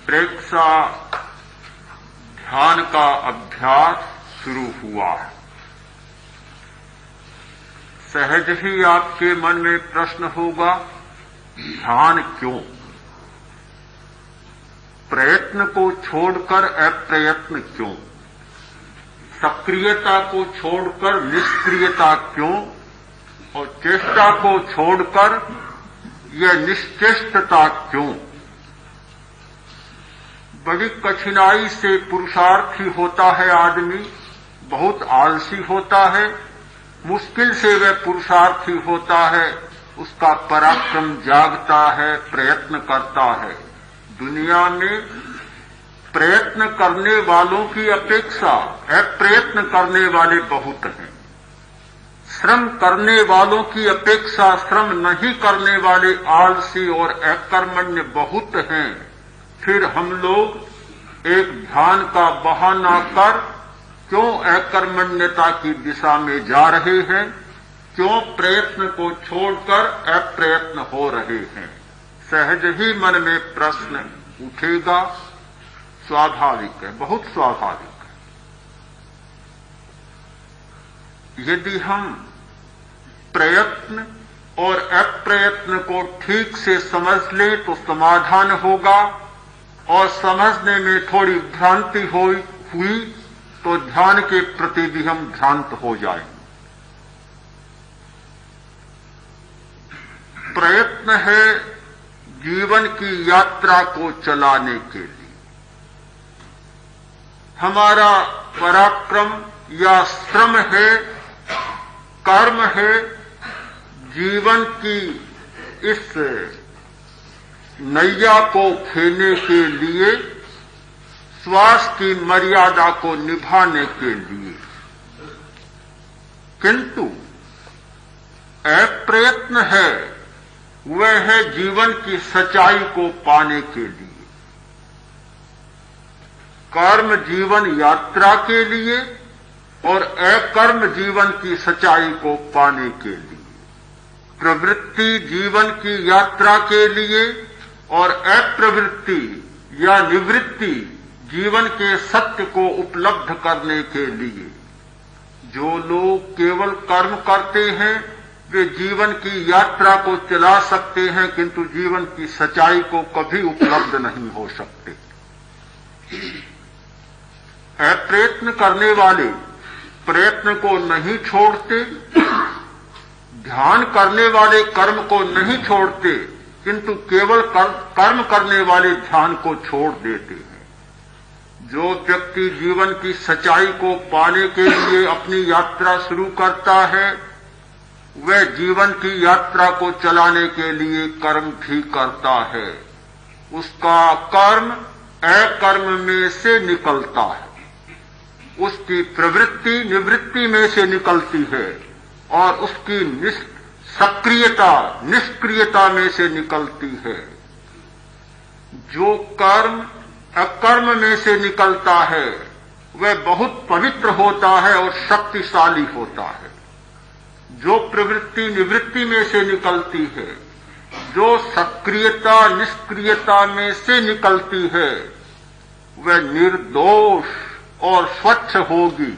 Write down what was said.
प्रेक्षा ध्यान का अभ्यास शुरू हुआ है। सहज ही आपके मन में प्रश्न होगा, ध्यान क्यों? प्रयत्न को छोड़कर अप्रयत्न क्यों? सक्रियता को छोड़कर निष्क्रियता क्यों? और चेष्टा को छोड़कर यह निश्चेष्टता क्यों? बड़ी कठिनाई से पुरुषार्थी होता है आदमी, बहुत आलसी होता है, मुश्किल से वह पुरुषार्थी होता है, उसका पराक्रम जागता है, प्रयत्न करता है। दुनिया में प्रयत्न करने वालों की अपेक्षा अप्रयत्न करने वाले बहुत हैं। श्रम करने वालों की अपेक्षा श्रम नहीं करने वाले आलसी और अकर्मण्य बहुत हैं। फिर हम लोग एक ध्यान का बहाना कर क्यों अकर्मण्यता की दिशा में जा रहे हैं? क्यों प्रयत्न को छोड़कर अप्रयत्न हो रहे हैं? सहज ही मन में प्रश्न उठेगा। स्वाभाविक है, बहुत स्वाभाविक है। यदि हम प्रयत्न और अप्रयत्न को ठीक से समझ लें तो समाधान होगा, और समझने में थोड़ी भ्रांति हुई तो ध्यान के प्रति भी हम भ्रांत हो जाएंगे। प्रयत्न है जीवन की यात्रा को चलाने के लिए। हमारा पराक्रम या श्रम है, कर्म है, जीवन की इस नैया को खेने के लिए, श्वास की मर्यादा को निभाने के लिए। किंतु अप्रयत्न है, वह है जीवन की सच्चाई को पाने के लिए। कर्म जीवन यात्रा के लिए और अकर्म जीवन की सच्चाई को पाने के लिए। प्रवृत्ति जीवन की यात्रा के लिए और अप्रवृत्ति या निवृत्ति जीवन के सत्य को उपलब्ध करने के लिए। जो लोग केवल कर्म करते हैं वे जीवन की यात्रा को चला सकते हैं, किंतु जीवन की सच्चाई को कभी उपलब्ध नहीं हो सकते। अप्रयत्न करने वाले प्रयत्न को नहीं छोड़ते, ध्यान करने वाले कर्म को नहीं छोड़ते, किंतु केवल कर्म करने वाले ध्यान को छोड़ देते हैं। जो व्यक्ति जीवन की सच्चाई को पाने के लिए अपनी यात्रा शुरू करता है, वह जीवन की यात्रा को चलाने के लिए कर्म भी करता है। उसका कर्म अकर्म में से निकलता है, उसकी प्रवृत्ति निवृत्ति में से निकलती है, और उसकी सक्रियता निष्क्रियता में से निकलती है। जो कर्म अकर्म में से निकलता है वह बहुत पवित्र होता है और शक्तिशाली होता है। जो प्रवृत्ति निवृत्ति में से निकलती है, जो सक्रियता निष्क्रियता में से निकलती है, वह निर्दोष और स्वच्छ होगी।